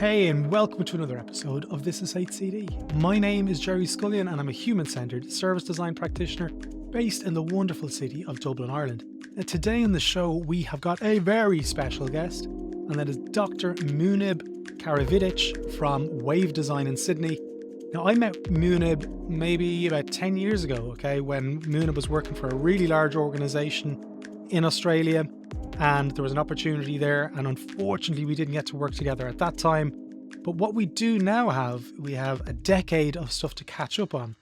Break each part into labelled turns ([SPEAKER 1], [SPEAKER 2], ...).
[SPEAKER 1] Hey, and welcome to another episode of This is HCD. My name is Gerry and I'm a human-centered service design practitioner based in the wonderful city of Dublin, Ireland. Now, today on the show, we have got a very special guest, and that is Dr. Munib Karavdic from Wave Design in Sydney. Now, I met Munib maybe about 10 years ago, when Munib was working for a really large organization in Australia, and there was an opportunity there, and unfortunately we didn't get to work together at that time. But what we do now we have a decade of stuff to catch up on.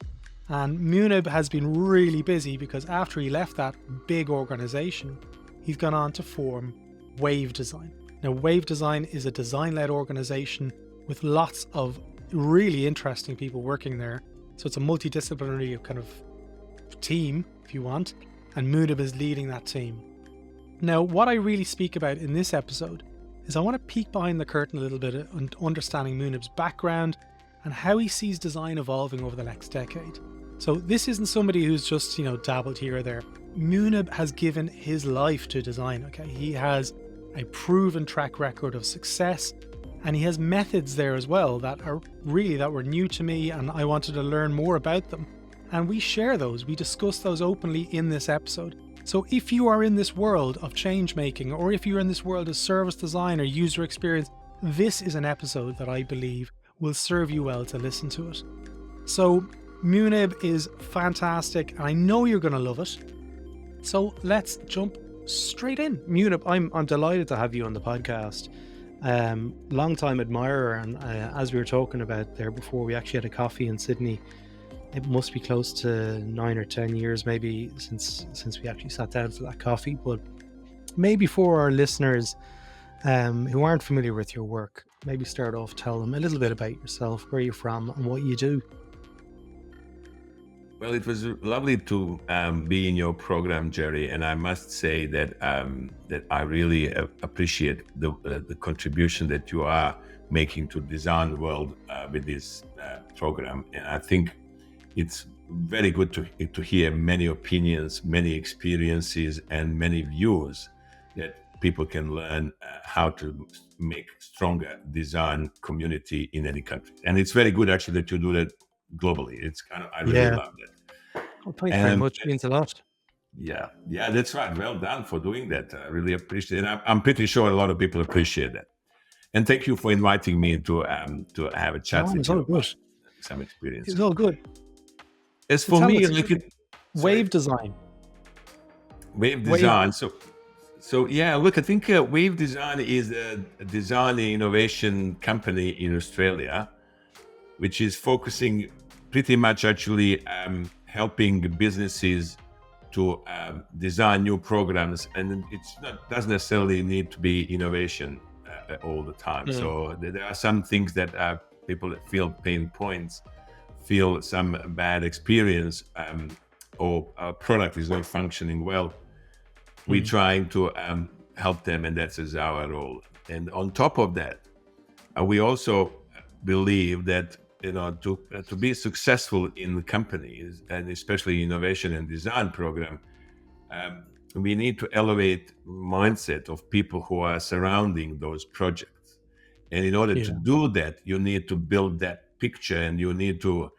[SPEAKER 1] And Munib has been really busy because after he left that big organization, he's gone on to form Wave Design. Now, Wave Design is a design-led organization with lots of really interesting people working there. So it's a multidisciplinary kind of team, if you want, and Munib is leading that team. Now, what I really speak about in this episode is I want to peek behind the curtain a little bit and understanding Munib's background and how he sees design evolving over the next decade. So this isn't somebody who's just, dabbled here or there. Munib has given his life to design, He has a proven track record of success, and he has methods there as well that were new to me, and I wanted to learn more about them. And we share those, we discuss those openly in this episode. So if you are in this world of change making, or if you're in this world of service design or user experience, this is an episode that I believe will serve you well to listen to it. So Munib is fantastic, and I know you're going to love it. So let's jump straight in.
[SPEAKER 2] Munib, I'm delighted to have you on the podcast. Long time admirer, and as we were talking about there before, we actually had a coffee in Sydney. It must be close to 9 or 10 years maybe since we actually sat down for that coffee. But maybe for our listeners who aren't familiar with your work, maybe start off, tell them a little bit about yourself, where you're from and what you do.
[SPEAKER 3] Well, it was lovely to be in your program, Gerry, and I must say that I really appreciate the contribution that you are making to design world with this program. And I think it's very good to hear many opinions, many experiences, and many views that people can learn how to make stronger design community in any country. And it's very good actually that you do that globally. I really love that.
[SPEAKER 2] Oh, thanks very much. It means a lot.
[SPEAKER 3] Yeah, that's right. Well done for doing that. I really appreciate it. I'm pretty sure a lot of people appreciate that. And thank you for inviting me to have a chat with you about some experience.
[SPEAKER 1] It's all good.
[SPEAKER 3] As for me,
[SPEAKER 1] Wave Design.
[SPEAKER 3] Wave Design. So yeah, look, I think Wave Design is a design and innovation company in Australia, which is focusing pretty much actually helping businesses to design new programs, and doesn't necessarily need to be innovation all the time. So there are some things that people that feel pain points, feel some bad experience, or a product is not functioning well. We're trying to help them, and that is our role. And on top of that, we also believe that to be successful in companies, and especially innovation and design program, we need to elevate mindset of people who are surrounding those projects. And in order to do that, you need to build that picture, and you need to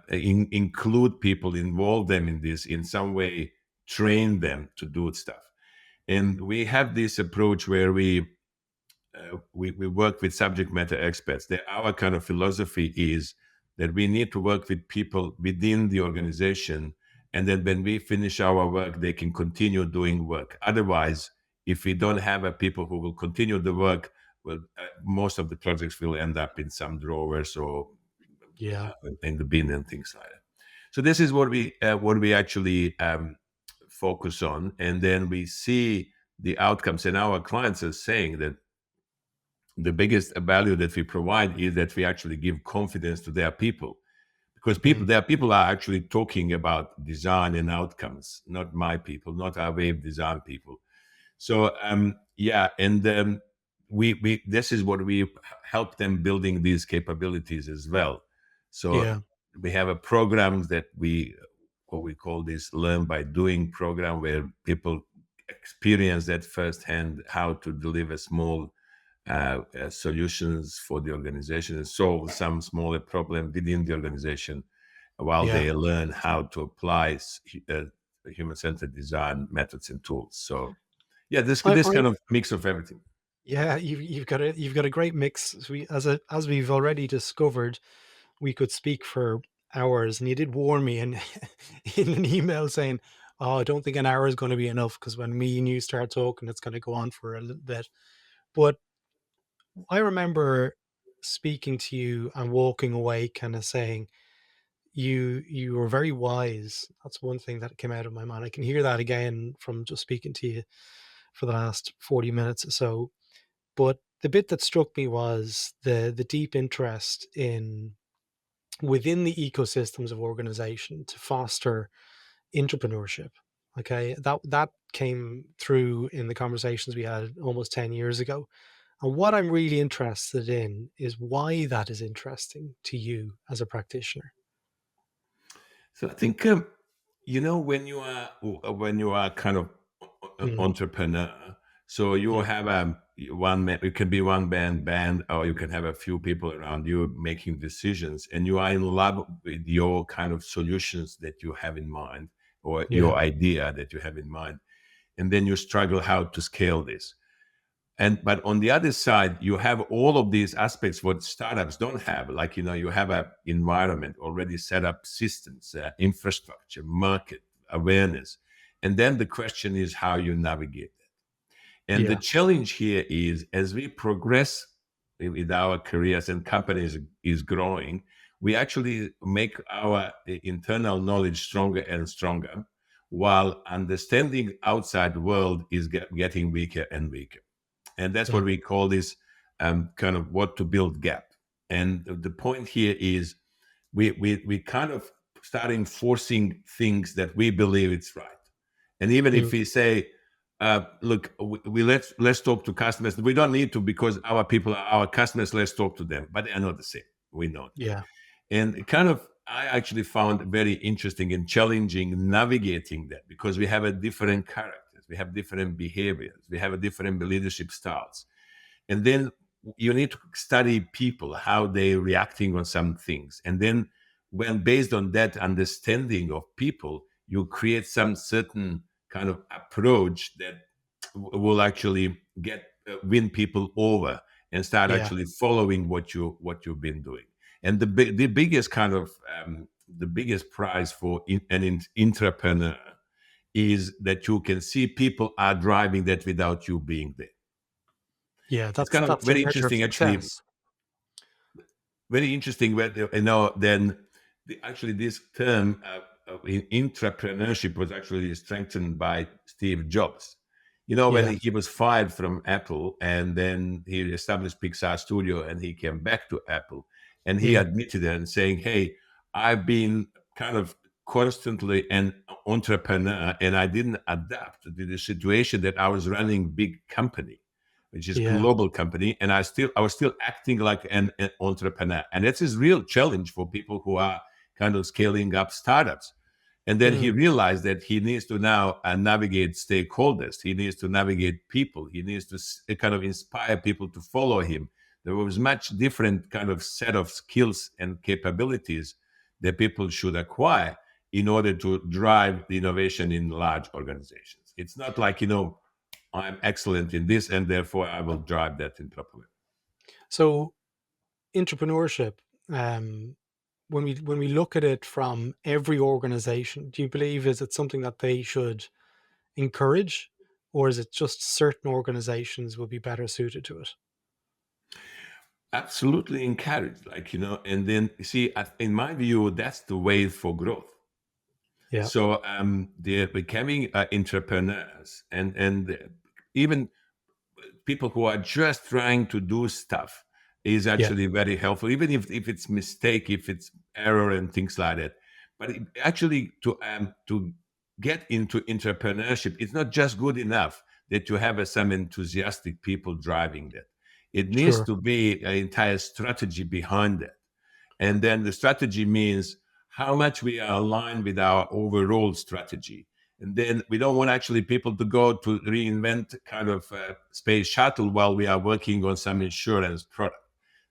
[SPEAKER 3] include people, involve them in this in some way, train them to do stuff. And we have this approach where we work with subject matter experts. Our kind of philosophy is that we need to work with people within the organization, and then when we finish our work, they can continue doing work. Otherwise, if we don't have people who will continue the work, well, most of the projects will end up in some drawers or in the bin and things like that. So this is what we actually focus on, and then we see the outcomes. And our clients are saying that the biggest value that we provide is that we actually give confidence to their people, because their people are actually talking about design and outcomes, not my people, not our Wave Design people. So we this is what we help them building these capabilities as well. So we have a program that what we call this Learn by Doing program, where people experience that firsthand, how to deliver small solutions for the organization and solve some smaller problem within the organization while
[SPEAKER 2] Yeah.
[SPEAKER 3] they learn how to apply human-centered design methods and tools. So yeah, this
[SPEAKER 2] I,
[SPEAKER 3] kind of mix of everything.
[SPEAKER 2] yeah, you've got a great mix. So as we've already discovered, we could speak for hours, and you did warn me in in an email saying, "Oh, I don't think an hour is going to be enough because when me and you start talking, it's going to go on for a little bit." But I remember speaking to you and walking away, kind of saying, "You were very wise." That's one thing that came out of my mind. I can hear that again from just speaking to you for the last 40 minutes or so. But the bit that struck me was the deep interest in within the ecosystems of organization to foster entrepreneurship. Okay, that came through in the conversations we had almost 10 years ago. And what I'm really interested in is why that is interesting to you as a practitioner.
[SPEAKER 3] So I think when you are kind of
[SPEAKER 2] Mm,
[SPEAKER 3] entrepreneur, so you
[SPEAKER 2] yeah,
[SPEAKER 3] have one man. It can be one band, or you can have a few people around you making decisions, and you are in love with your kind of solutions that you have in mind, or
[SPEAKER 2] yeah,
[SPEAKER 3] your idea that you have in mind, and then you struggle how to scale this. But on the other side, you have all of these aspects what startups don't have. Like you have a environment already set up, systems, infrastructure, market awareness, and then the question is how you navigate that. And the
[SPEAKER 2] yeah,
[SPEAKER 3] challenge here is as we progress with our careers and companies is growing, we actually make our internal knowledge stronger and stronger, while understanding outside world is getting weaker and weaker. And that's what
[SPEAKER 2] mm,
[SPEAKER 3] we call this kind of what to build gap. And the point here is we kind of starting forcing things that we believe it's right. And even if
[SPEAKER 2] mm,
[SPEAKER 3] we say, look, we let's talk to customers, we don't need to because our people are our customers. Let's talk to them, but they are not the same. We know that.
[SPEAKER 2] yeah,
[SPEAKER 3] And kind of I actually found very interesting and challenging navigating that because we have a different characters, we have different behaviors, we have a different leadership styles, and then you need to study people how they're reacting on some things, and then when based on that understanding of people, you create some certain kind of approach that will actually get win people over and start
[SPEAKER 2] yeah,
[SPEAKER 3] actually following what you've been doing. And the biggest kind of the biggest prize for an entrepreneur is that you can see people are driving that without you being there.
[SPEAKER 2] yeah.
[SPEAKER 3] It's
[SPEAKER 2] That's
[SPEAKER 3] kind of
[SPEAKER 2] that's a
[SPEAKER 3] very
[SPEAKER 2] measure of
[SPEAKER 3] interesting, actually.
[SPEAKER 2] success.
[SPEAKER 3] Very interesting. Where then actually this term intrapreneurship was actually strengthened by Steve Jobs. When
[SPEAKER 2] Yeah,
[SPEAKER 3] he was fired from Apple and then he established Pixar Studio and he came back to Apple and he
[SPEAKER 2] mm,
[SPEAKER 3] admitted it and saying, "Hey, I've been kind of constantly an entrepreneur and I didn't adapt to the situation that I was running big company, which is
[SPEAKER 2] yeah,
[SPEAKER 3] global company, and I was still acting like an entrepreneur, and that's his real challenge for people who are kind of scaling up startups. And then he
[SPEAKER 2] mm,
[SPEAKER 3] realized that he needs to now navigate stakeholders. He needs to navigate people. He needs to kind of inspire people to follow him. There was much different kind of set of skills and capabilities that people should acquire in order to drive the innovation in large organizations. It's not like, I'm excellent in this and therefore I will drive that in proper way.
[SPEAKER 2] so entrepreneurship, um, when we look at it from every organization, do you believe is it something that they should encourage, or is it just certain organizations will be better suited to it?
[SPEAKER 3] Absolutely encouraged, and then you see, in my view, that's the way for growth.
[SPEAKER 2] Yeah,
[SPEAKER 3] So they're becoming entrepreneurs, and even people who are just trying to do stuff is
[SPEAKER 2] yeah,
[SPEAKER 3] actually very helpful, even if it's mistake, if it's error and things like that. But actually, to get into entrepreneurship, it's not just good enough that you have some enthusiastic people driving that. It needs
[SPEAKER 2] sure.
[SPEAKER 3] to be an entire strategy behind it. And then the strategy means how much we are aligned with our overall strategy. And then we don't want actually people to go to reinvent kind of space shuttle while we are working on some insurance product.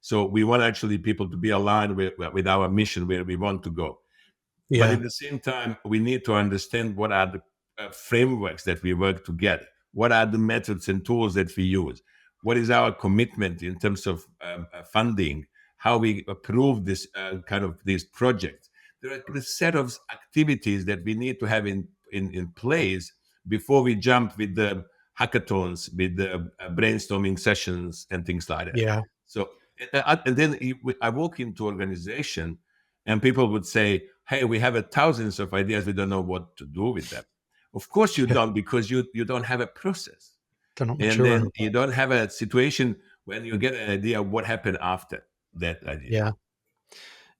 [SPEAKER 3] So we want actually people to be aligned with our mission, where we want to go. But
[SPEAKER 2] Yeah.
[SPEAKER 3] at the same time, we need to understand what are the frameworks that we work together. What are the methods and tools that we use? What is our commitment in terms of funding? How we approve this kind of these projects? There are a set of activities that we need to have in place before we jump with the hackathons, with the brainstorming sessions and things like that.
[SPEAKER 2] Yeah.
[SPEAKER 3] So, and then I walk into organization, and people would say, "Hey, we have thousands of ideas. We don't know what to do with them." Of course you don't, because you don't have a process,
[SPEAKER 2] They're not
[SPEAKER 3] and
[SPEAKER 2] mature.
[SPEAKER 3] then you don't have a situation when you get an idea of what happened after that idea.
[SPEAKER 2] Yeah.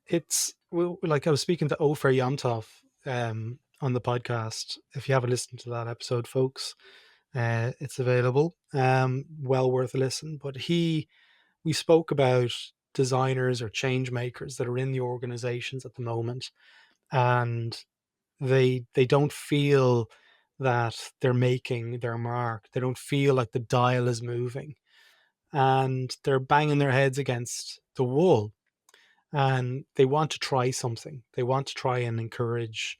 [SPEAKER 2] It's like I was speaking to Ofer Yomtov on the podcast. If you haven't listened to that episode, folks, it's available. Well worth a listen. But we spoke about designers or change makers that are in the organizations at the moment, and they don't feel that they're making their mark. They don't feel like the dial is moving, and they're banging their heads against the wall, and they want to try something. They want to try and encourage,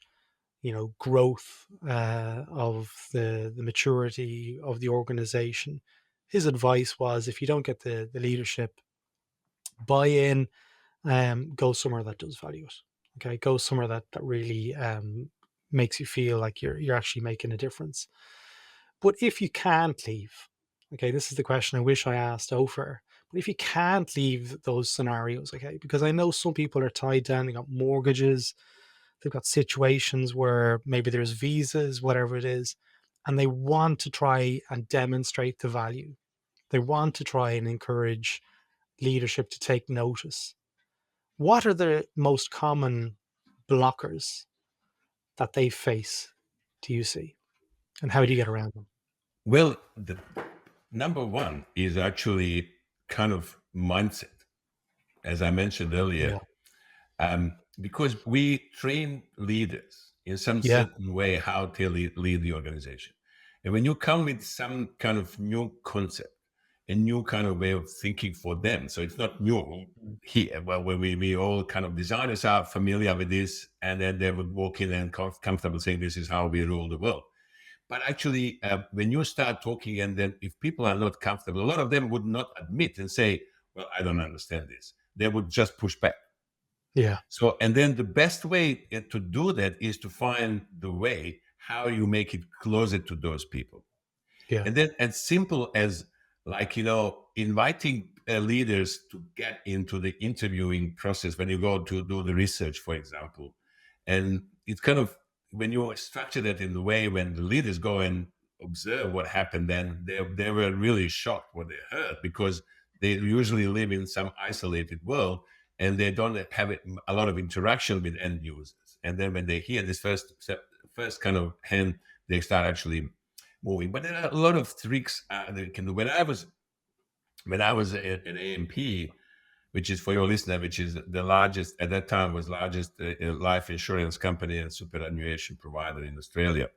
[SPEAKER 2] growth of the maturity of the organization. His advice was, if you don't get the leadership buy in, go somewhere that does value it. Okay, go somewhere that really makes you feel like you're actually making a difference. But if you can't leave, okay, this is the question I wish I asked Ofer. But if you can't leave those scenarios, okay, because I know some people are tied down, they got mortgages, they've got situations where maybe there's visas, whatever it is, and they want to try and demonstrate the value. They want to try and encourage leadership to take notice. What are the most common blockers that they face, do you see? And how do you get around them?
[SPEAKER 3] Well, the number one is actually kind of mindset, as I mentioned earlier. Because we train leaders in some certain way how to lead the organization. And when you come with some kind of new concept, a new kind of way of thinking for them, so it's not new here, well, where we all kind of designers are familiar with this, and then they would walk in and comfortable saying, this is how we rule the world. But actually, when you start talking, and then if people are not comfortable, a lot of them would not admit and say, well, I don't understand this. They would just push back.
[SPEAKER 2] Yeah.
[SPEAKER 3] So, and then the best way to do that is to find the way how you make it closer to those people.
[SPEAKER 2] Yeah.
[SPEAKER 3] And then as simple as, like, inviting leaders to get into the interviewing process when you go to do the research, for example. And it's kind of, when you structure that in the way when the leaders go and observe what happened, then they were really shocked what they heard, because they usually live in some isolated world, and they don't have a lot of interaction with end users. And then when they hear this first kind of hand, they start actually moving. But there are a lot of tricks they can do. When I was at AMP, which is, for your listener, which is the largest, at that time was largest life insurance company and superannuation provider in Australia.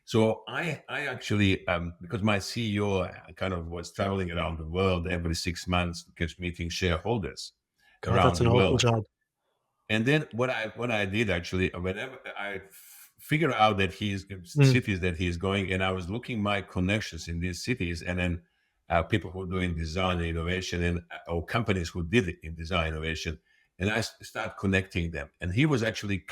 [SPEAKER 3] So I actually, because my CEO kind of was traveling around the world every 6 months, because meeting shareholders around
[SPEAKER 2] that's an
[SPEAKER 3] the
[SPEAKER 2] awful
[SPEAKER 3] world.
[SPEAKER 2] job.
[SPEAKER 3] And then what I did actually, whenever I figure out that cities that he's going, and I was looking my connections in these cities, and then people who are doing design and innovation, and or companies who did it in design innovation, and I start connecting them. And he was actually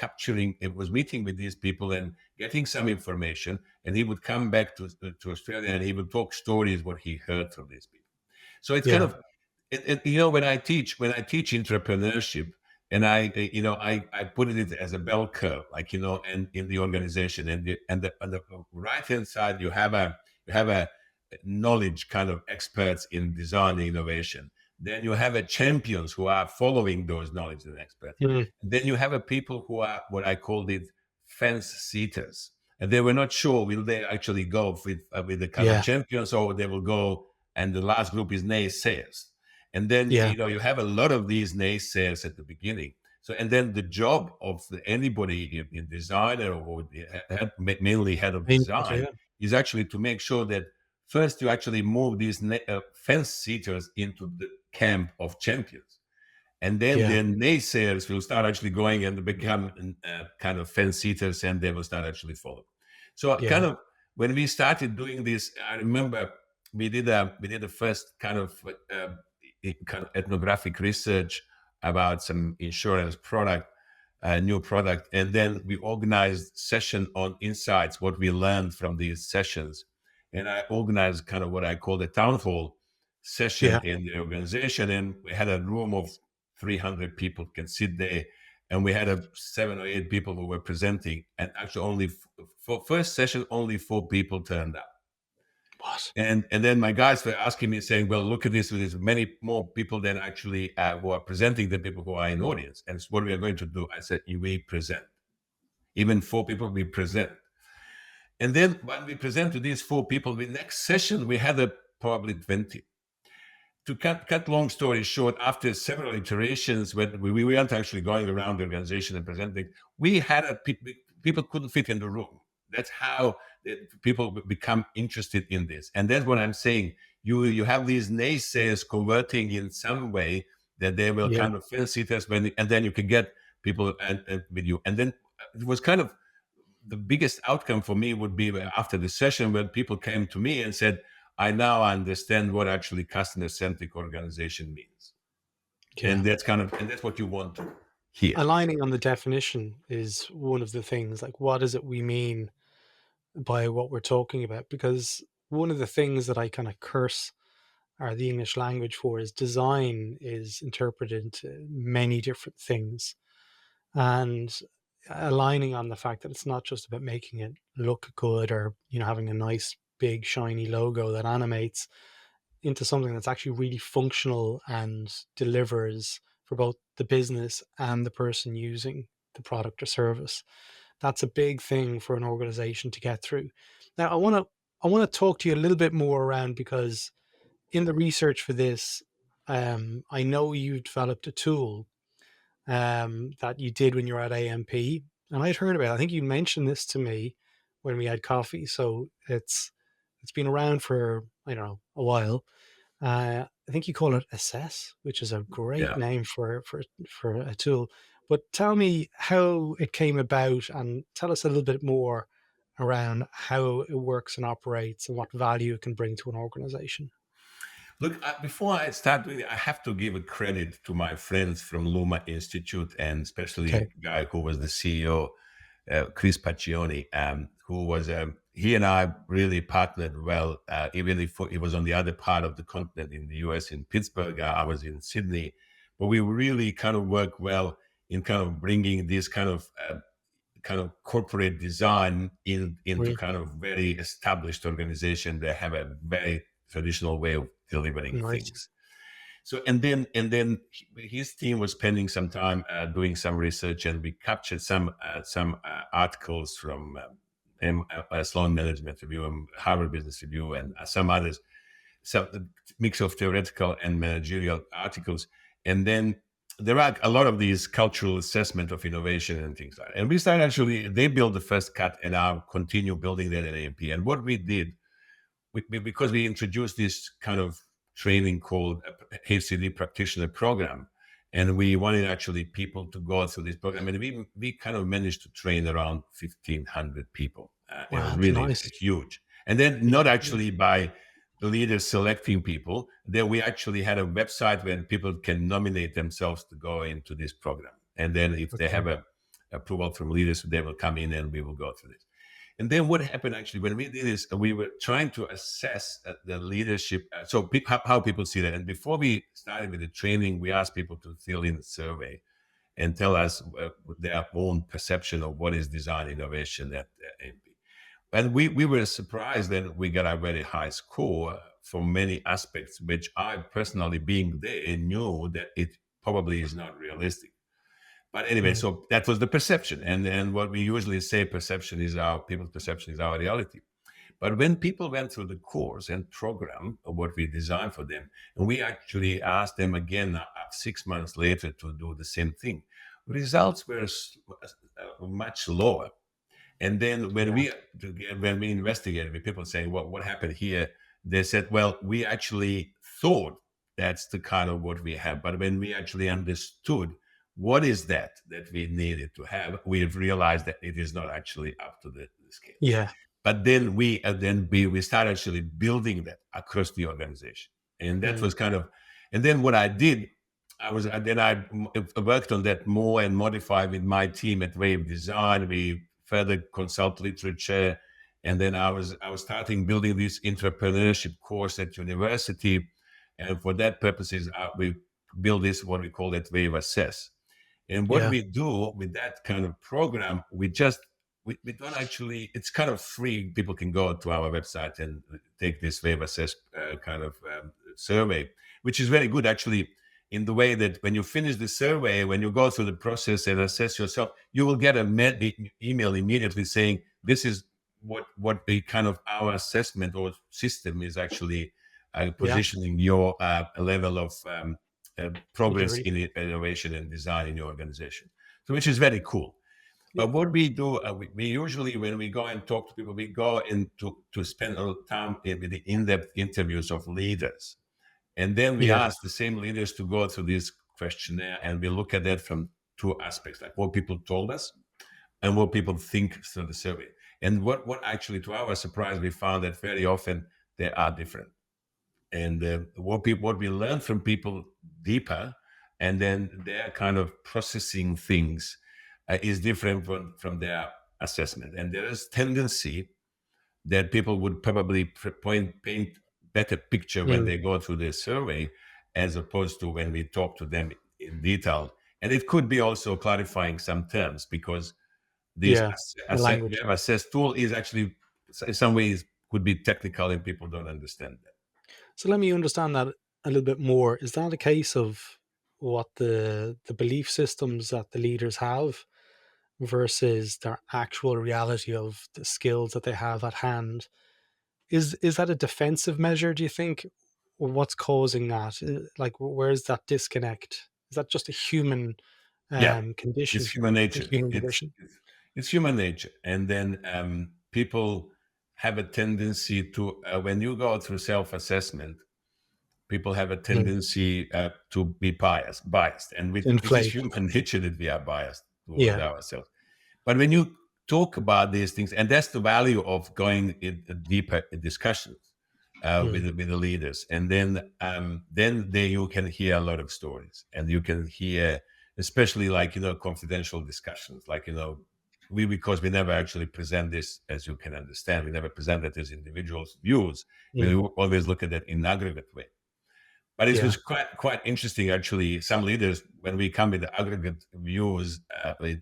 [SPEAKER 3] meeting with these people and getting some information, and he would come back to Australia, and he would talk stories what he heard from these people. So it's kind of, when I teach entrepreneurship, and I put it as a bell curve, like, and in the organization, and on the right hand side you have a knowledge kind of experts in design and innovation. Then you have a champions who are following those knowledge and experts. Then you have a people who are what I called it fence seaters, and they were not sure will they actually go with the kind of champions, or they will go. And the last group is naysayers. And then, you have a lot of these naysayers at the beginning. So, and then the job of anybody in designer or mainly head of design
[SPEAKER 2] Yeah.
[SPEAKER 3] is actually to make sure that first you actually move these fence sitters into the camp of champions. And then
[SPEAKER 2] Yeah.
[SPEAKER 3] the naysayers will start actually going and become kind of fence sitters, and they will start actually following. So
[SPEAKER 2] Yeah.
[SPEAKER 3] kind of when we started doing this, I remember we did a first kind of ethnographic research about some insurance product, a new product, and then we organized session on insights, what we learned from these sessions, and I organized kind of what I call the town hall session
[SPEAKER 2] Yeah.
[SPEAKER 3] in the organization, and we had a room of 300 people can sit there, and we had 7 or 8 people who were presenting, and actually only for first session only 4 people turned up.
[SPEAKER 2] What?
[SPEAKER 3] And then my guys were asking me, saying, "Well, look at this. There's many more people than actually who are presenting than people who are in audience. And what we are going to do?" I said, "We present. Even 4 people, we present." And then when we present to these 4 people, the next session we had probably 20. To cut long story short, after several iterations, when we weren't actually going around the organization and presenting, we had people couldn't fit in the room. That's how people become interested in this, and that's what I'm saying. You have these naysayers converting in some way that they will
[SPEAKER 2] Yeah.
[SPEAKER 3] kind of fence it as when, and then you can get people and with you. And then it was kind of the biggest outcome for me would be after the session when people came to me and said, "I now understand what actually customer-centric organization means."
[SPEAKER 2] Yeah.
[SPEAKER 3] And that's what you want to hear.
[SPEAKER 2] Aligning on the definition is one of the things. Like, what is it we mean by what we're talking about? Because one of the things that I kind of curse the English language for is design is interpreted into many different things, and aligning on the fact that it's not just about making it look good or having a nice big shiny logo that animates into something that's actually really functional and delivers for both the business and the person using the product or service. That's a big thing for an organization to get through. Now, I want to talk to you a little bit more around, because in the research for this, I know you developed a tool that you did when you were at AMP, and I'd heard about it. I think you mentioned this to me when we had coffee. So it's been around for, I don't know, a while. I think you call it Assess, which is a great
[SPEAKER 3] Yeah.
[SPEAKER 2] name for a tool. But tell me how it came about, and tell us a little bit more around how it works and operates and what value it can bring to an organization.
[SPEAKER 3] Look, before I start doing it, I have to give a credit to my friends from Luma Institute, and especially a
[SPEAKER 2] Okay.
[SPEAKER 3] guy who was the CEO, Chris Paccioni, who was he and I really partnered well. Even if he was on the other part of the continent in the US, in Pittsburgh, I was in Sydney, but we really kind of worked well in kind of bringing this kind of corporate design into
[SPEAKER 2] Really
[SPEAKER 3] kind of very established organization that have a very traditional way of delivering
[SPEAKER 2] nice.
[SPEAKER 3] things. So and then his team was spending some time doing some research, and we captured some articles from Sloan Management Review and Harvard Business Review and some others, some mix of theoretical and managerial articles, and then there are a lot of these cultural assessment of innovation and things like that. And we started actually, they built the first cut, and now continue building that at AMP. And what we did, because we introduced this kind of training called HCD practitioner program, and we wanted actually people to go through this program, and we kind of managed to train around 1,500 people. It
[SPEAKER 2] Wow,
[SPEAKER 3] was
[SPEAKER 2] that's
[SPEAKER 3] really
[SPEAKER 2] nice.
[SPEAKER 3] huge. And then
[SPEAKER 2] Yeah.
[SPEAKER 3] not actually by the leaders selecting people, then we actually had a website where people can nominate themselves to go into this program. And then if they
[SPEAKER 2] Okay.
[SPEAKER 3] have a approval from leaders, they will come in and we will go through this. And then what happened actually when we did this, we were trying to assess the leadership, how people see that. And before we started with the training, we asked people to fill in a survey and tell us their own perception of what is design innovation at AMP. And we were surprised that we got a very high score for many aspects, which I personally, being there, knew that it probably is not realistic. But anyway,
[SPEAKER 2] Mm.
[SPEAKER 3] so that was the perception. And what we usually say, people's perception is our reality. But when people went through the course and program of what we designed for them, and we actually asked them again 6 months later to do the same thing, results were much lower. And then when we investigated with people saying, well, what happened here? They said, well, we actually thought that's the kind of what we have. But when we actually understood what is that we needed to have, we've realized that it is not actually up to the scale.
[SPEAKER 2] Yeah.
[SPEAKER 3] But then we started actually building that across the organization. And that was kind of, and then what I did, I worked on that more and modified with my team at Wave Design. We further consult literature, and then I was starting building this entrepreneurship course at university, and for that purposes, we build this what we call it WaveAssess. And what we do with that kind of program, we don't actually, it's kind of free. People can go to our website and take this WaveAssess kind of survey, which is very good actually, in the way that when you finish the survey, when you go through the process and assess yourself, you will get an email immediately saying, this is what the kind of our assessment or system is actually positioning your level of progress in innovation and design in your organization. So, which is very cool. But what we do, we usually, when we go and talk to people, we go to spend a little time with the in-depth interviews of leaders. And then we ask the same leaders to go through this questionnaire, and we look at that from two aspects, like what people told us and what people think through the survey. And what actually, to our surprise, we found that very often they are different. And what we learn from people deeper, and then they're kind of processing things is different from their assessment. And there is tendency that people would probably paint better picture when they go through the survey, as opposed to when we talk to them in detail. And it could be also clarifying some terms, because this assess tool is actually, in some ways, could be technical and people don't understand that.
[SPEAKER 2] So let me understand that a little bit more. Is that a case of what the belief systems that the leaders have versus their actual reality of the skills that they have at hand? Is that a defensive measure, do you think? Or what's causing that? Like, where's that disconnect? Is that just a human condition?
[SPEAKER 3] It's human nature.
[SPEAKER 2] It's
[SPEAKER 3] human nature. And then people have a tendency to, when you go through self-assessment, people have a tendency to be biased. And it is human nature that we are biased toward ourselves. But when you talk about these things, and that's the value of going in deeper discussions with the leaders, and then you can hear a lot of stories, and you can hear, especially like confidential discussions, like because we never actually present this, as you can understand, we never present it as individuals' views. We always look at it in aggregate way. But it was quite interesting, actually. Some leaders, when we come with the aggregate views with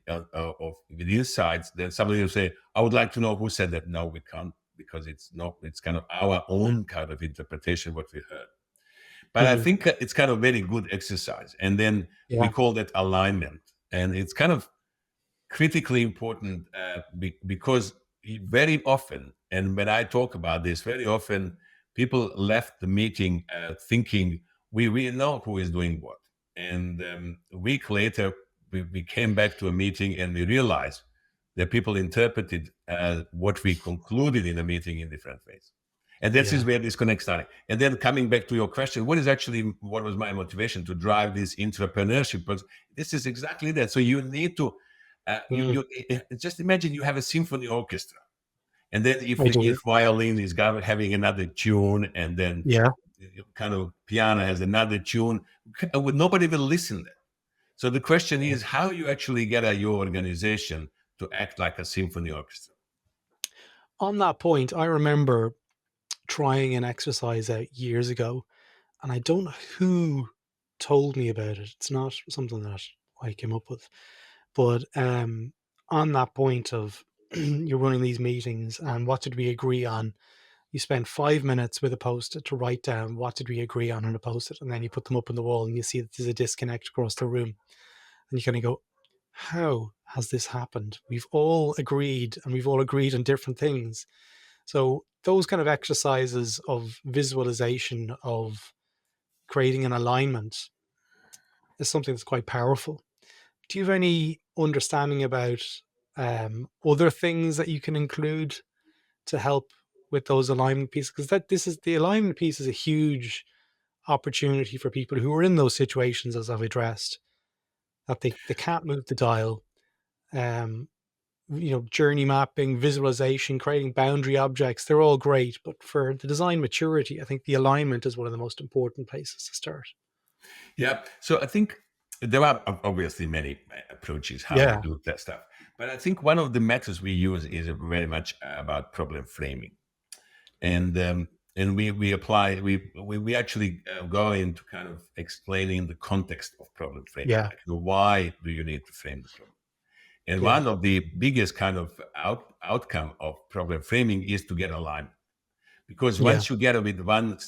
[SPEAKER 3] insights, then some leaders say, I would like to know who said that. No, we can't, because it's kind of our own kind of interpretation, what we heard. But I think it's kind of very good exercise. And then we call that alignment. And it's kind of critically important because very often, and when I talk about this, very often people left the meeting thinking we know who is doing what. And a week later, we came back to a meeting and we realized that people interpreted what we concluded in the meeting in different ways. And this is where disconnect started. And then coming back to your question, what was my motivation to drive this intrapreneurship? But this is exactly that. So you need to, you just imagine you have a symphony orchestra. And then if violin is having another tune, and then kind of piano has another tune, nobody will listen there. So the question is how you actually get your organization to act like a symphony orchestra.
[SPEAKER 2] On that point, I remember trying an exercise out years ago, and I don't know who told me about it. It's not something that I came up with. But on that point of you're running these meetings, and what did we agree on? You spend 5 minutes with a post-it to write down what did we agree on a post-it, and then you put them up on the wall, and you see that there's a disconnect across the room, and you kind of go, how has this happened? We've all agreed, and we've all agreed on different things. So those kind of exercises of visualization, of creating an alignment, is something that's quite powerful.
[SPEAKER 1] do you have any understanding about other things that you can include to help with those alignment pieces? Because the alignment piece is a huge opportunity for people who are in those situations, as I've addressed, that they can't move the dial. Um, journey mapping, visualization, creating boundary objects, they're all great. But for the design maturity, I think the alignment is one of the most important places to start.
[SPEAKER 3] Yeah. So I think there are obviously many approaches how you
[SPEAKER 1] Yeah.
[SPEAKER 3] do that stuff. But I think one of the methods we use is very much about problem framing. And we apply, we actually go into kind of explaining the context of problem framing.
[SPEAKER 1] Yeah.
[SPEAKER 3] Like, why do you need to frame the problem? And
[SPEAKER 1] Yeah.
[SPEAKER 3] one of the biggest kind of outcome of problem framing is to get alignment. Because once you get with one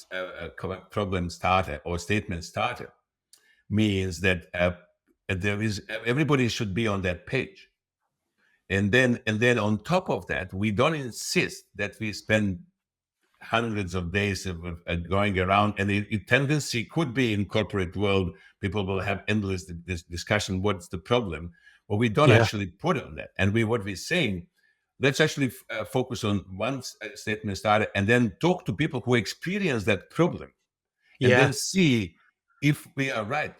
[SPEAKER 3] problem starter or statement starter, means that there is everybody should be on that page. And then on top of that, we don't insist that we spend hundreds of days of going around, and the tendency could be in corporate world, people will have endless this discussion, what's the problem? Well, we don't actually put on that. And what we're saying, let's actually focus on one statement starter and then talk to people who experience that problem and then see if we are right.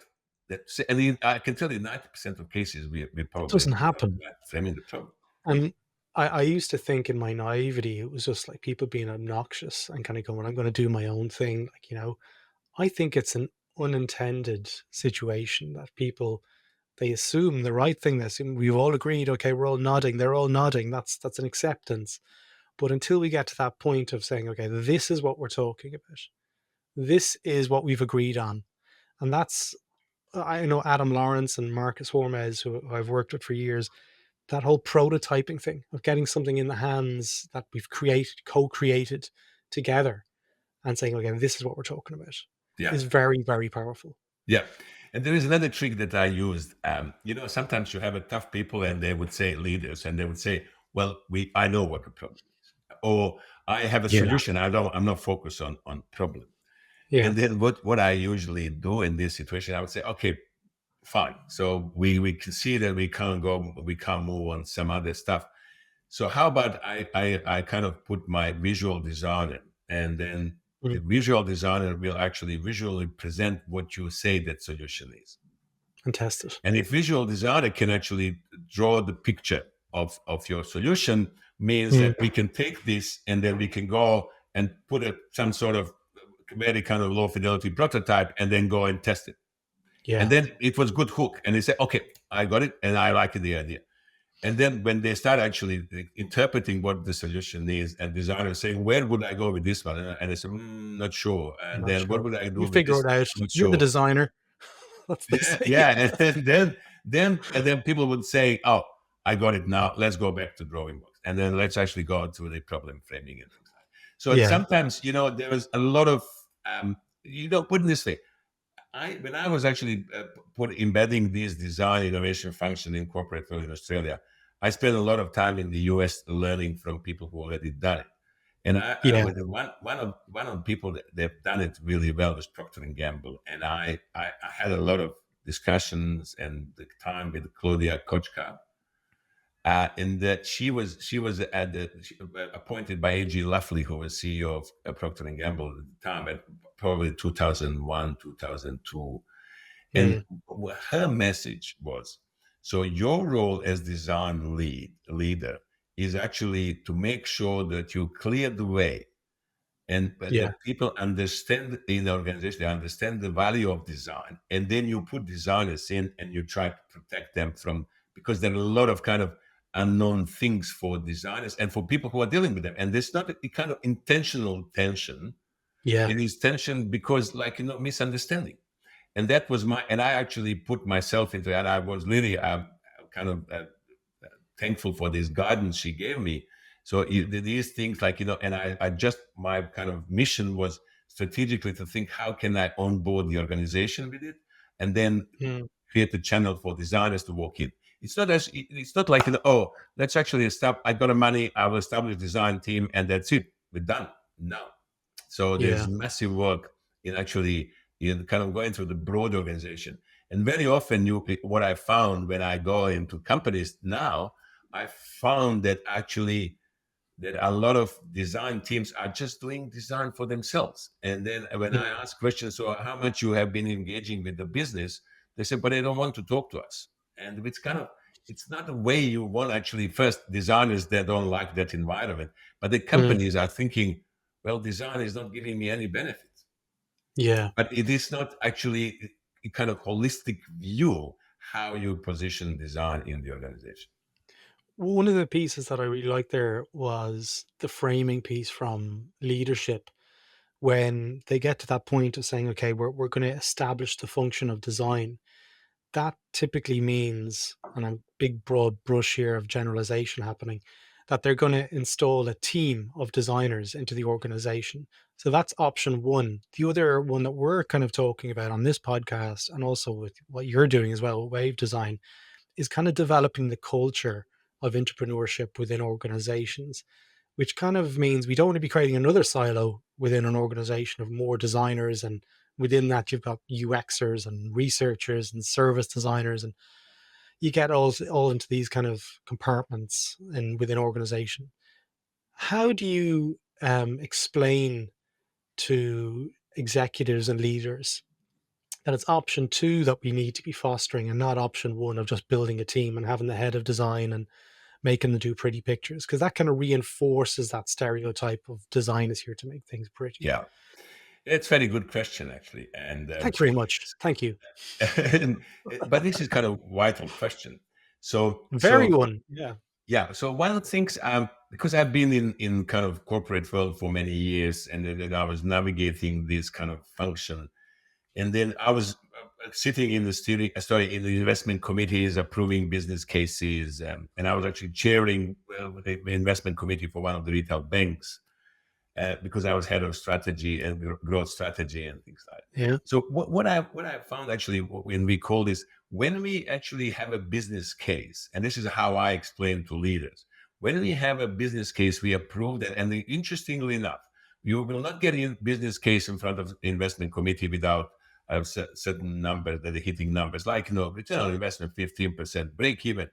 [SPEAKER 3] And I can tell you 90% of cases we probably
[SPEAKER 1] doesn't happen.
[SPEAKER 3] Framing the problem.
[SPEAKER 1] And I used to think in my naivety, it was just like people being obnoxious and kind of going, I'm going to do my own thing. Like, I think it's an unintended situation that people, they assume the right thing. They assume we've all agreed, okay, we're all nodding. They're all nodding. That's an acceptance. But until we get to that point of saying, okay, this is what we're talking about. This is what we've agreed on. And that's, I know Adam Lawrence and Marcus Hormez, who I've worked with for years, that whole prototyping thing of getting something in the hands that we've co-created together and saying, okay, this is what we're talking about, is very, very powerful.
[SPEAKER 3] Yeah. And there is another trick that I used. Sometimes you have a tough people and they would say, leaders, and they would say, well, I know what the problem is. Or I have a solution. I'm not focused on problem.
[SPEAKER 1] Yeah.
[SPEAKER 3] And then what I usually do in this situation, I would say, okay, fine. So we can see that we can't move on some other stuff. So how about I kind of put my visual designer, and then the visual designer will actually visually present what you say that solution is.
[SPEAKER 1] And test it.
[SPEAKER 3] And if visual designer can actually draw the picture of your solution, means that we can take this and then we can go and put some sort of very kind of low fidelity prototype and then go and test it. Yeah. And then it was good hook. And they said, okay, I got it. And I like the idea. And then when they start actually interpreting what the solution is, and designers saying, where would I go with this one? And they say, not sure. And
[SPEAKER 1] Not
[SPEAKER 3] then
[SPEAKER 1] sure.
[SPEAKER 3] What would I do?
[SPEAKER 1] You figure it out. You're the designer.
[SPEAKER 3] Yeah. And then people would say, oh, I got it now. Let's go back to drawing boards. And then let's actually go to the problem framing and things like that. So sometimes, there was a lot of, put it this way. When I was actually embedding this design innovation function in corporate world in Australia, I spent a lot of time in the US learning from people who already done it. And one of the people that they've done it really well was Procter and Gamble. And I had a lot of discussions and the time with Claudia Kochka. In that she was appointed by A.G. Luffley, who was CEO of Procter and Gamble at the time, at probably 2001, 2002. And her message was, so your role as design leader is actually to make sure that you clear the way and that people understand in the organization, they understand the value of design. And then you put designers in and you try to protect them because there are a lot of kind of unknown things for designers and for people who are dealing with them. And there's not a kind of intentional tension. Yeah. It is tension because misunderstanding. And that was and I actually put myself into that. I was really kind of thankful for this guidance she gave me. So these things and my kind of mission was strategically to think, how can I onboard the organization with it? And then create a channel for designers to walk in. It's not like, let's actually stop. I got the money. I will establish a design team and that's it. We're done. No. So there's massive work in actually kind of going through the broad organization. And very often, what I found when I go into companies now, I found that actually that a lot of design teams are just doing design for themselves. And then when I ask questions, so how much you have been engaging with the business, they say, but they don't want to talk to us. And it's not the way you want actually. First, designers that don't like that environment, but the
[SPEAKER 2] Mm.
[SPEAKER 3] companies are thinking, well, design is not giving me any benefit.
[SPEAKER 2] Yeah.
[SPEAKER 3] But it is not actually a kind of holistic view how you position design in the organization.
[SPEAKER 2] One of the pieces that I really liked there was the framing piece from leadership when they get to that point of saying, okay, we're going to establish the function of design. That typically means, and a big broad brush here of generalization happening, that they're going to install a team of designers into the organization. So that's option one. The other one that we're kind of talking about on this podcast, and also with what you're doing as well, Wave Design, is kind of developing the culture of entrepreneurship within organizations, which kind of means we don't want to be creating another silo within an organization of more designers. And within that, you've got UXers and researchers and service designers, and you get all into these kind of compartments and within organization. How do you explain to executives and leaders that it's option two that we need to be fostering and not option one of just building a team and having the head of design and making them do pretty pictures? Because that kind of reinforces that stereotype of design is here to make things pretty.
[SPEAKER 3] Yeah, it's a very good question, actually. And
[SPEAKER 2] Thanks very much. Thank you.
[SPEAKER 3] but this is kind of vital question. So,
[SPEAKER 2] Very
[SPEAKER 3] so
[SPEAKER 2] one. Yeah.
[SPEAKER 3] yeah. So one of the things, because I've been in kind of corporate world for many years, and then I was navigating this kind of function, and then I was sitting in the in the investment committees, approving business cases, and I was actually chairing the investment committee for one of the retail banks. Because I was head of strategy and growth strategy and things like that.
[SPEAKER 2] Yeah.
[SPEAKER 3] So what I found actually when we call this, when we actually have a business case, and this is how I explain to leaders, when we have a business case, we approve that. And interestingly enough, you will not get a business case in front of the investment committee without a certain numbers that are hitting numbers, like return on investment 15%, break even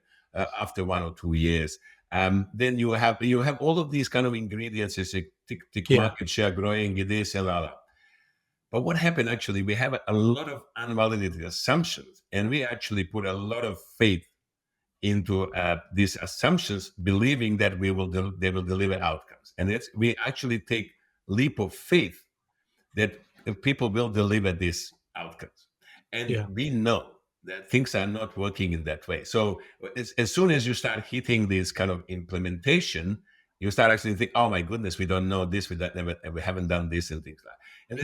[SPEAKER 3] after 1 or 2 years. Then you have all of these kind of ingredients, is tick
[SPEAKER 2] Yeah.
[SPEAKER 3] market share growing, this and that. But what happened actually, we have a lot of unvalidated assumptions, and we actually put a lot of faith into these assumptions, believing that they will deliver outcomes. And we actually take leap of faith that people will deliver these outcomes. And
[SPEAKER 2] Yeah.
[SPEAKER 3] we know that things are not working in that way. So as soon as you start hitting this kind of implementation, you start actually think, oh my goodness, we don't know this, we haven't done this and things like that. And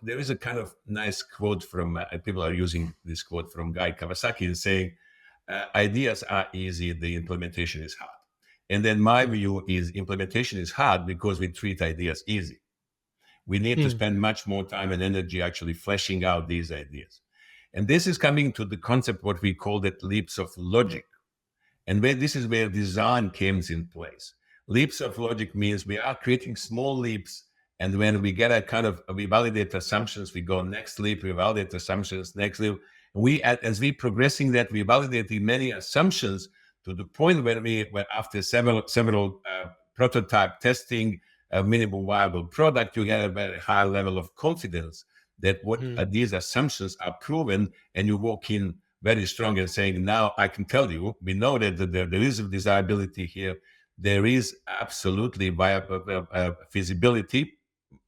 [SPEAKER 3] there is a kind of nice quote from, people are using this quote from Guy Kawasaki saying, ideas are easy, the implementation is hard. And then my view is implementation is hard because we treat ideas easy. We need to spend much more time and energy actually fleshing out these ideas. And this is coming to the concept, what we call it leaps of logic. And this is where design comes in place. Leaps of logic means we are creating small leaps. And when we get we validate assumptions, we go next leap, we validate assumptions, next leap. As we progressing that, we validating many assumptions to the point where after several prototype testing, a minimum viable product, you get a very high level of confidence that these assumptions are proven, and you walk in very strong and saying, now I can tell you, we know that there is a desirability here. There is absolutely feasibility,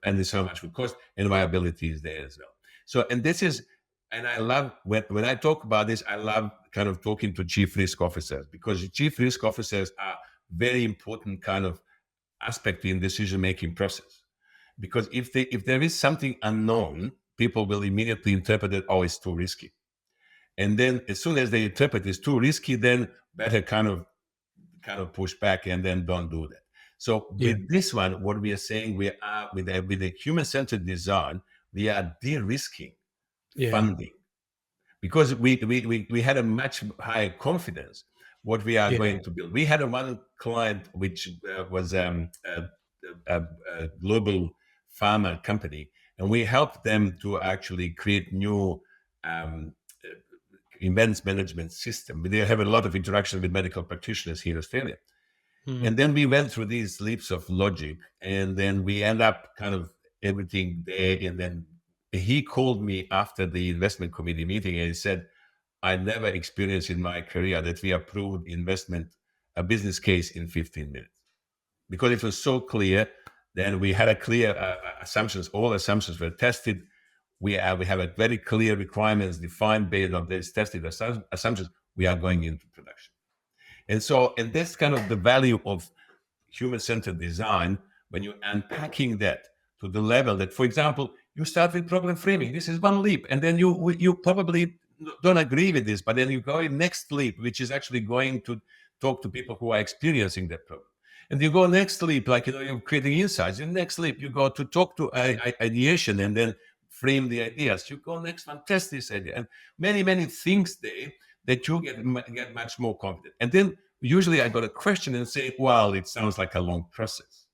[SPEAKER 3] and there's so much would cost, and viability is there as well. So, and I love, when I talk about this, I love kind of talking to chief risk officers, because chief risk officers are very important kind of aspect in decision-making process. Because if there is something unknown, people will immediately interpret it, oh, it's too risky. And then as soon as they interpret it's too risky, then better kind of push back and then don't do that. So with this one, what we are saying, we are with a human-centered design, we are de-risking funding, because we had a much higher confidence what we are going to build. We had one client which was a global pharma company, and we helped them to actually create new events management system. We have a lot of interaction with medical practitioners here in Australia.
[SPEAKER 2] Mm.
[SPEAKER 3] And then we went through these leaps of logic, and then we end up kind of everything there. And then he called me after the investment committee meeting, and he said, I never experienced in my career that we approved a business case in 15 minutes. Because it was so clear, then we had a clear assumptions, all assumptions were tested. We have a very clear requirements defined based on these tested assumptions. We are going into production. And that's kind of the value of human-centered design when you're unpacking that to the level that, for example, you start with problem framing. This is one leap, and then you probably don't agree with this, but then you go in next leap, which is actually going to talk to people who are experiencing that problem. And you go next leap, like, you're creating insights. In next leap, you go to talk to ideation and then frame the ideas. You go next one, test this idea, and many, many things there that you get much more confident. And then usually I got a question and say, well, it sounds like a long process.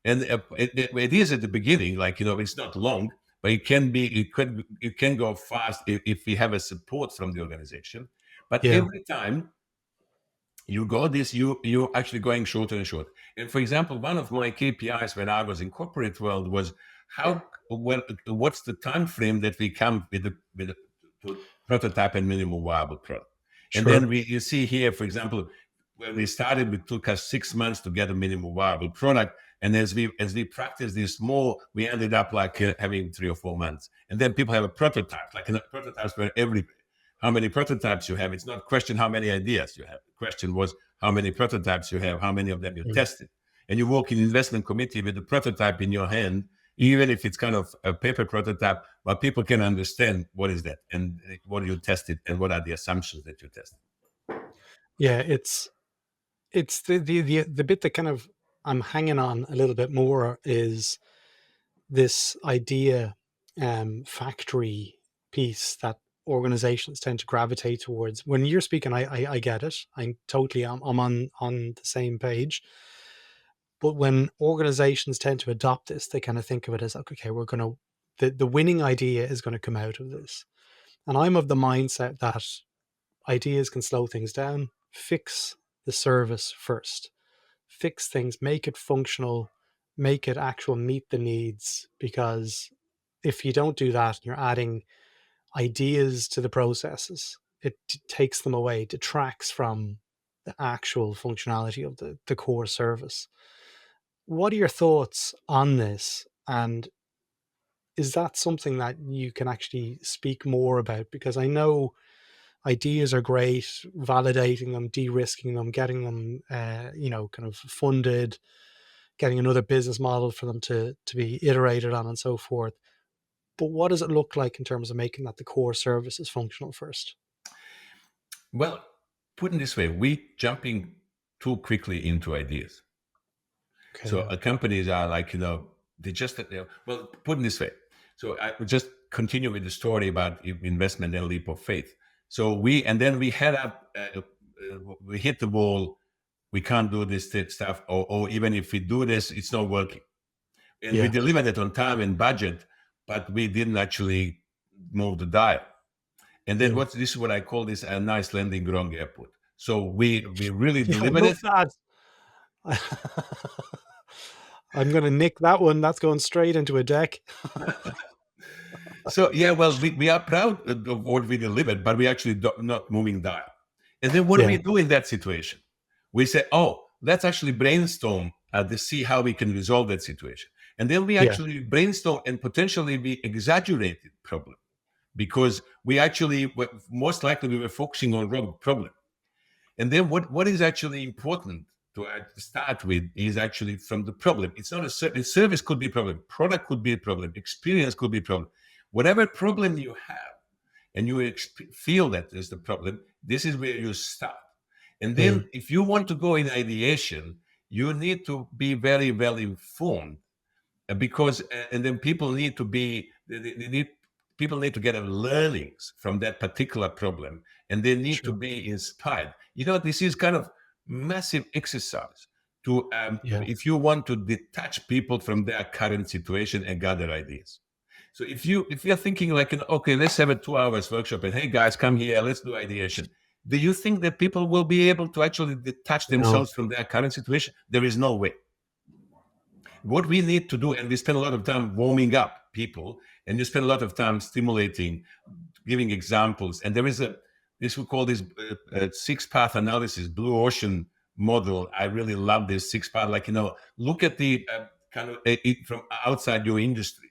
[SPEAKER 3] And it is at the beginning, like, it's not long, but it can go fast if we have a support from the organization. But every time you go this, you're actually going shorter and shorter. And for example, one of my KPIs when I was in corporate world was what's the time frame that we come with the prototype and minimum viable product.
[SPEAKER 2] Sure.
[SPEAKER 3] And then you see here, for example, when we started, it took us 6 months to get a minimum viable product. And as we practice this more, we ended up like having 3 or 4 months. And then people have a prototype, like prototypes were everywhere. How many prototypes you have? It's not a question how many ideas you have. The question was how many prototypes you have, how many of them you tested. And you walk in investment committee with the prototype in your hand, even if it's kind of a paper prototype, but people can understand what is that and what you tested and what are the assumptions that you tested.
[SPEAKER 2] Yeah, it's the bit that kind of I'm hanging on a little bit more is this idea factory piece that organizations tend to gravitate towards. When you're speaking, I get it. I'm on the same page. But when organizations tend to adopt this, they kind of think of it as, okay, the winning idea is going to come out of this. And I'm of the mindset that ideas can slow things down. Fix the service first. Fix things, make it functional, make it actual meet the needs. Because if you don't do that, you're adding ideas to the processes. It takes them away, detracts from the actual functionality of the core service. What are your thoughts on this? And is that something that you can actually speak more about? Because I know ideas are great, validating them, de-risking them, getting them, kind of funded, getting another business model for them to be iterated on and so forth. But what does it look like in terms of making that the core service is functional first?
[SPEAKER 3] Well, put it this way, we jumping too quickly into ideas. Okay. So companies are like, they just, well, put it this way. So I would just continue with the story about investment and leap of faith. So we hit the wall. We can't do this stuff, or even if we do this, it's not working. And we delivered it on time and budget, but we didn't actually move the dial. And then this is what I call this a nice landing, wrong airport. So we really delivered it.
[SPEAKER 2] I'm going to nick that one. That's going straight into a deck.
[SPEAKER 3] So, well, we are proud of what we delivered, but we actually not moving dial. And then what do we do in that situation? We say, let's actually brainstorm to see how we can resolve that situation. And then we actually brainstorm and potentially we exaggerate the problem because we actually, most likely we were focusing on wrong problem. And then what is actually important to start with is actually from the problem. It's not a service could be a problem, product could be a problem, experience could be a problem. Whatever problem you have and you feel that there's the problem, this is where you start. And then if you want to go in ideation, you need to be very well informed because, and then people need to get learnings from that particular problem and they need to be inspired. This is kind of massive exercise to, if you want to detach people from their current situation and gather ideas. So if you're thinking like, okay, let's have a 2 hours workshop, and hey guys, come here, let's do ideation. Do you think that people will be able to actually detach
[SPEAKER 2] No.
[SPEAKER 3] themselves from their current situation? There is no way. What we need to do, and we spend a lot of time warming up people, and you spend a lot of time stimulating, giving examples. And there is this we call this 6-path analysis, blue ocean model. I really love this 6-path. Like, look at the kind of it from outside your industry.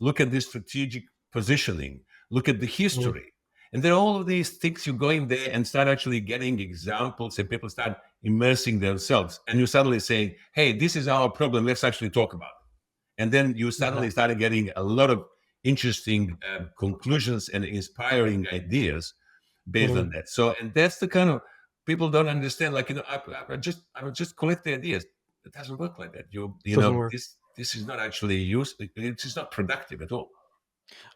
[SPEAKER 3] Look at the strategic positioning. Look at the history. And then all of these things, you go in there and start actually getting examples, and people start immersing themselves. And you suddenly say, hey, this is our problem. Let's actually talk about it. And then you suddenly started getting a lot of interesting conclusions and inspiring ideas based on that. So, and that's the kind of people don't understand. Like, I just collect the ideas. It doesn't work like that. This is not actually used. It's not productive at all.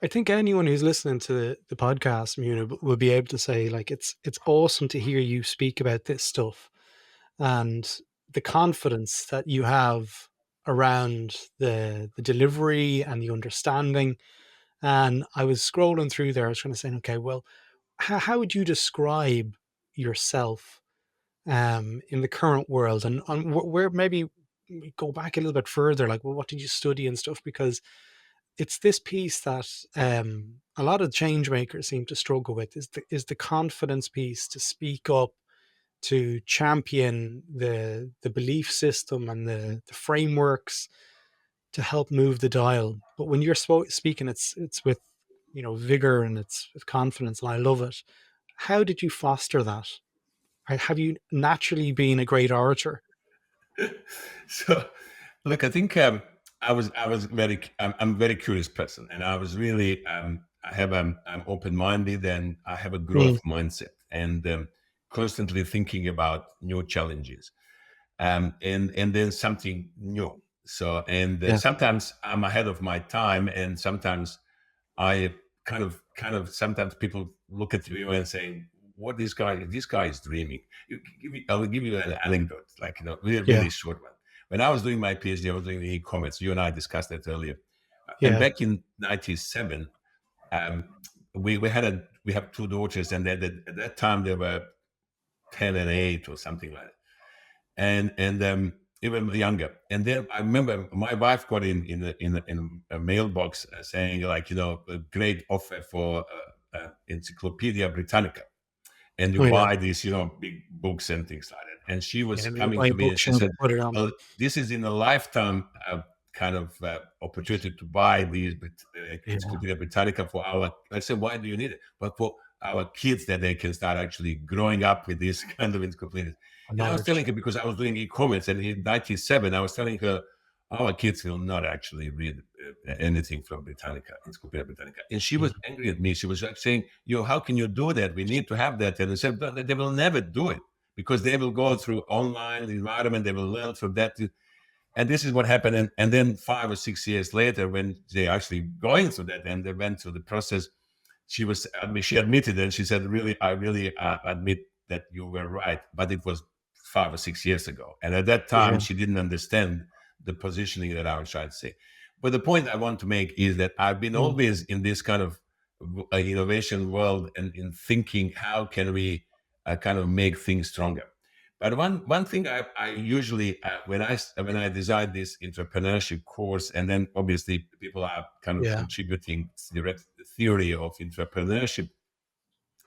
[SPEAKER 2] I think anyone who's listening to the podcast, Munib, will be able to say, like, it's awesome to hear you speak about this stuff, and the confidence that you have around the delivery and the understanding. And I was scrolling through there, I was trying to say, okay, well, how would you describe yourself in the current world, and where maybe we go back a little bit further, like, well, what did you study and stuff? Because it's this piece that a lot of change makers seem to struggle with, is the confidence piece to speak up, to champion the belief system and the frameworks to help move the dial. But when you're speaking, it's with vigor, and it's with confidence, and I love it. How did you foster that? Have you naturally been a great orator?
[SPEAKER 3] So, look, I think I'm a very curious person, and I was really I'm open-minded, and I have a growth mindset, and constantly thinking about new challenges, and then something new. So, and sometimes I'm ahead of my time, and sometimes I sometimes people look at you and say, "What this guy is dreaming." I will give you an anecdote, like, really short one. When I was doing my PhD, I was doing e-commerce. You and I discussed that earlier. And back in '97, we have 2 daughters, and at that time they were 10 and 8 or something like that, and even younger. And then I remember my wife got in a mailbox saying, like, a great offer for Encyclopedia Britannica, and you buy these, big books and things like that. And she was coming to me and she said, well, this is in a lifetime kind of opportunity to buy these Encyclopedia Britannica for our. I said, why do you need it? But for our kids, that they can start actually growing up with this kind of encyclopedia. And I was telling her, because I was doing e-commerce, and in '97, I was telling her, our kids will not actually read anything from Britannica, Encyclopedia Britannica. And she was angry at me. She was like saying, how can you do that? We need to have that. And I said, but they will never do it, because they will go through online environment. They will learn from that. And this is what happened. And then 5 or 6 years later, when they actually going through that, and they went through the process, she admitted, and she said, I really admit that you were right, but it was 5 or 6 years ago. And at that time, she didn't understand the positioning that I was trying to say. But the point I want to make is that I've been always in this kind of innovation world, and in thinking, how can we kind of make things stronger? But one thing I usually, when I design this entrepreneurship course, and then obviously people are kind of contributing the theory of entrepreneurship,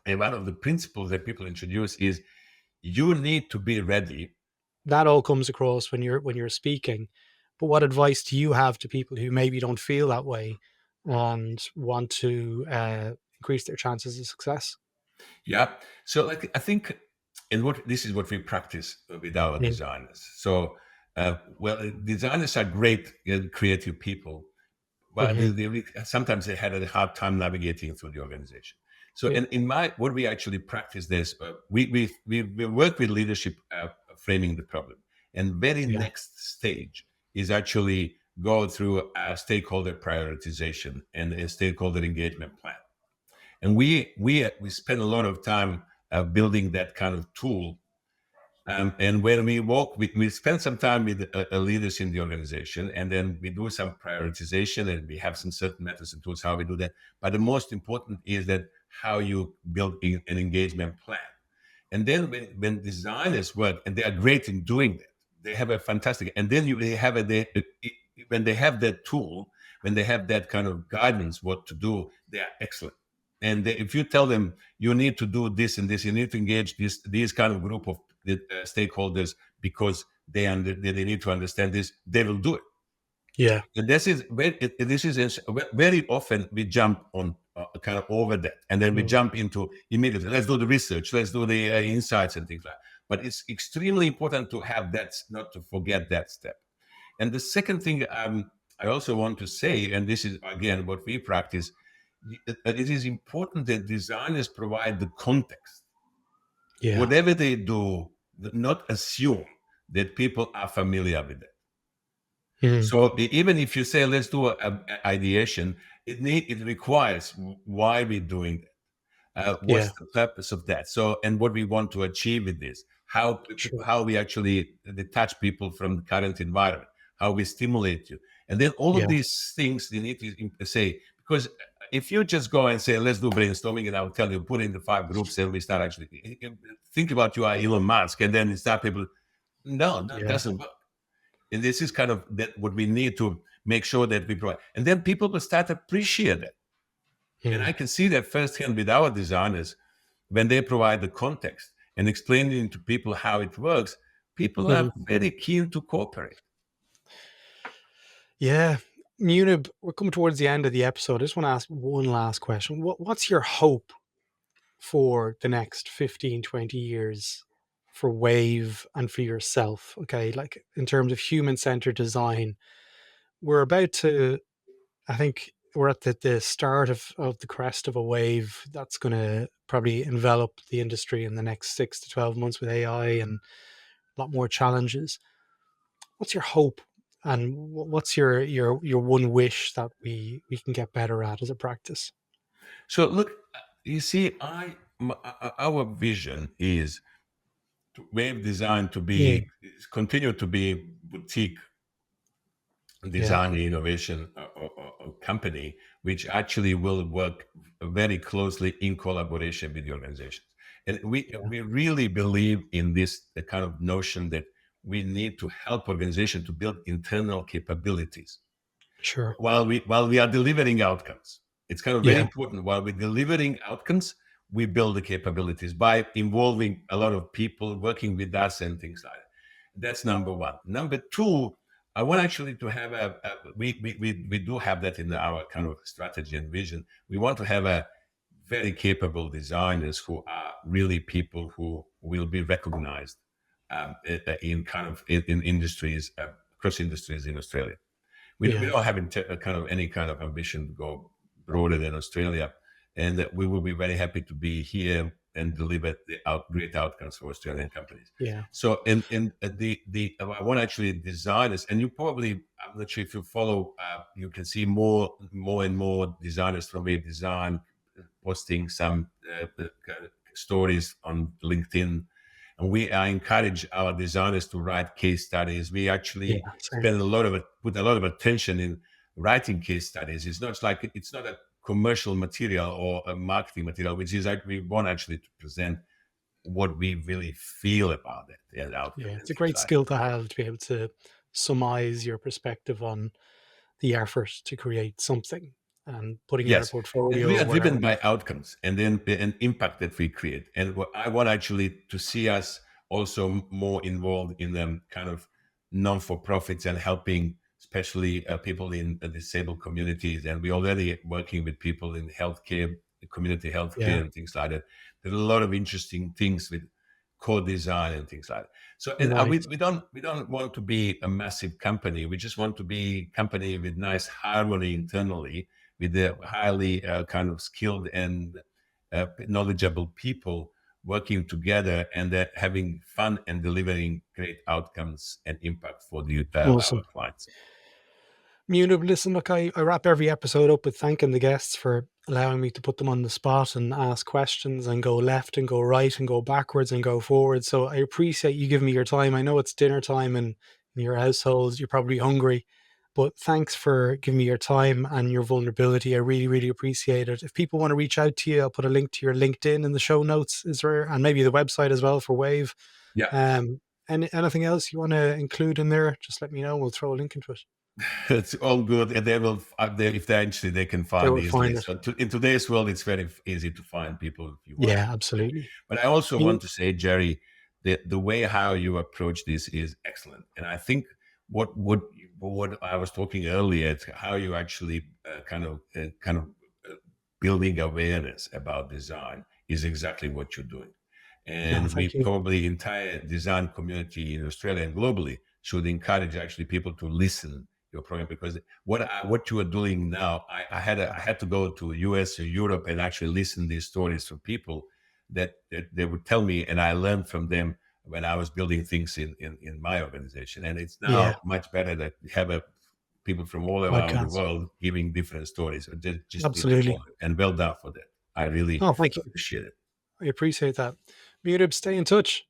[SPEAKER 3] and one of the principles that people introduce is, you need to be ready.
[SPEAKER 2] That all comes across when you're speaking. But what advice do you have to people who maybe don't feel that way and want to increase their chances of success?
[SPEAKER 3] Yeah. So, like, I think, this is what we practice with our designers. So, designers are great, creative people, but sometimes they had a hard time navigating through the organization. So, in what we actually practice this, we work with leadership, framing the problem, and very next stage is actually go through a stakeholder prioritization and a stakeholder engagement plan. And we spend a lot of time building that kind of tool And when we walk, we spend some time with leaders in the organization, and then we do some prioritization, and we have some certain methods and tools how we do that. But the most important is that how you build an engagement plan. And then when designers work, and they are great in doing that, they have a fantastic. And then when they have that tool, when they have that kind of guidance, what to do, they are excellent. And if you tell them you need to do this and this, you need to engage these kind of group of stakeholders because they need to understand this, they will do it.
[SPEAKER 2] Yeah.
[SPEAKER 3] And this is very often we jump on kind of over that, and then we jump into immediately. Let's do the research, let's do the insights and things like that. But it's extremely important to have that, not to forget that step. And the second thing I also want to say, and this is again what we practice, that it is important that designers provide the context.
[SPEAKER 2] Yeah.
[SPEAKER 3] Whatever they do, not assume that people are familiar with it. So even if you say, let's do an ideation, it requires why we're doing that. What's the purpose of that? So, and what we want to achieve with this, how we actually detach people from the current environment, how we stimulate you. And then all of these things they need to say, because if you just go and say, let's do brainstorming, and I'll tell you, put in the 5 groups and we start actually, think about you are Elon Musk, and then start people, no, that doesn't work. And this is kind of that what we need to make sure that we provide. And then people will start to appreciate that. And I can see that firsthand with our designers, when they provide the context and explaining to people how it works, people are very keen to cooperate.
[SPEAKER 2] Yeah. Munib, we're coming towards the end of the episode. I just want to ask one last question. What's your hope for the next 15, 20 years for Wave and for yourself? Okay, like in terms of human-centered design, we're about to, I think we're at the start of the crest of a wave that's going to probably envelop the industry in the next 6 to 12 months with AI and a lot more challenges. What's your hope? And what's your one wish that we can get better at as a practice?
[SPEAKER 3] So look, you see, our vision is Wave Design to be continue to be boutique design innovation company, which actually will work very closely in collaboration with the organizations. And we really believe in this the kind of notion that we need to help organizations to build internal capabilities.
[SPEAKER 2] Sure.
[SPEAKER 3] While we are delivering outcomes. It's kind of very important. While we're delivering outcomes, we build the capabilities by involving a lot of people working with us and things like that. That's number one. Number two, I want actually to have we do have that in our kind of strategy and vision. We want to have a very capable designers who are really people who will be recognized in kind of in industries, across industries in Australia. We don't have any kind of ambition to go broader than Australia, and that we will be very happy to be here and deliver great outcomes for Australian companies. So, and I want to actually designers, and you probably, I'm not sure if you follow, you can see more and more designers from Wave Design posting some stories on LinkedIn. And we encourage our designers to write case studies. We actually put a lot of attention in writing case studies. It's not a commercial material or a marketing material, which is like we want actually to present what we really feel about it.
[SPEAKER 2] It's a great skill to have, to be able to surmise your perspective on the effort to create something and putting it in a portfolio.
[SPEAKER 3] And we are driven by outcomes and then an impact that we create. And what I want actually to see us also more involved in them kind of non-for-profits and helping especially people in the disabled communities. And we're already working with people in healthcare, community healthcare and things like that. There's a lot of interesting things with co-design and things like that. So and we don't want to be a massive company. We just want to be a company with nice harmony internally, with the highly kind of skilled and knowledgeable people working together and having fun and delivering great outcomes and impact for our clients.
[SPEAKER 1] Munib, listen, look, I wrap every episode up with thanking the guests for allowing me to put them on the spot and ask questions and go left and go right and go backwards and go forward. So I appreciate you giving me your time. I know it's dinner time in your household. You're probably hungry, but thanks for giving me your time and your vulnerability. I really, really appreciate it. If people want to reach out to you, I'll put a link to your LinkedIn in the show notes. Is there, and maybe the website as well for Wave.
[SPEAKER 3] Yeah.
[SPEAKER 1] Anything else you want to include in there? Just let me know. We'll throw a link into it.
[SPEAKER 3] It's all good, and they will. If they actually, they can find
[SPEAKER 1] will
[SPEAKER 3] easily.
[SPEAKER 1] find it.
[SPEAKER 3] So in today's world, it's very easy to find people if you want.
[SPEAKER 1] Yeah, absolutely.
[SPEAKER 3] But I also want to say, Gerry, the way how you approach this is excellent, and I think what I was talking earlier, it's how you actually kind of building awareness about design is exactly what you're doing, and we probably entire design community in Australia and globally should encourage actually people to listen your program, because what you are doing now, I had to go to US or Europe and actually listen these stories from people that they would tell me, and I learned from them when I was building things in my organization. And it's now much better that we have people from all around the world giving different stories. Just
[SPEAKER 1] absolutely,
[SPEAKER 3] and well done for that. I really
[SPEAKER 1] thank you.
[SPEAKER 3] appreciate it.
[SPEAKER 1] I appreciate that. Munib, stay in touch.